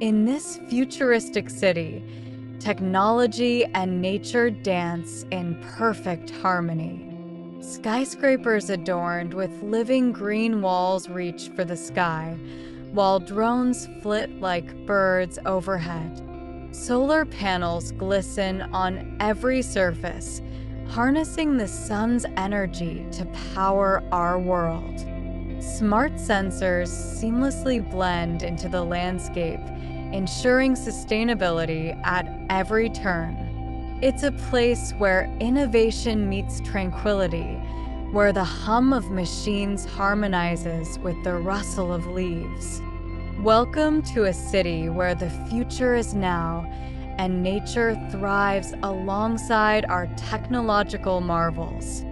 In this futuristic city, technology and nature dance in perfect harmony. Skyscrapers adorned with living green walls reach for the sky, while drones flit like birds overhead. Solar panels glisten on every surface, harnessing the sun's energy to power our world. Smart sensors seamlessly blend into the landscape, ensuring sustainability at every turn. It's a place where innovation meets tranquility, where the hum of machines harmonizes with the rustle of leaves. Welcome to a city where the future is now and nature thrives alongside our technological marvels.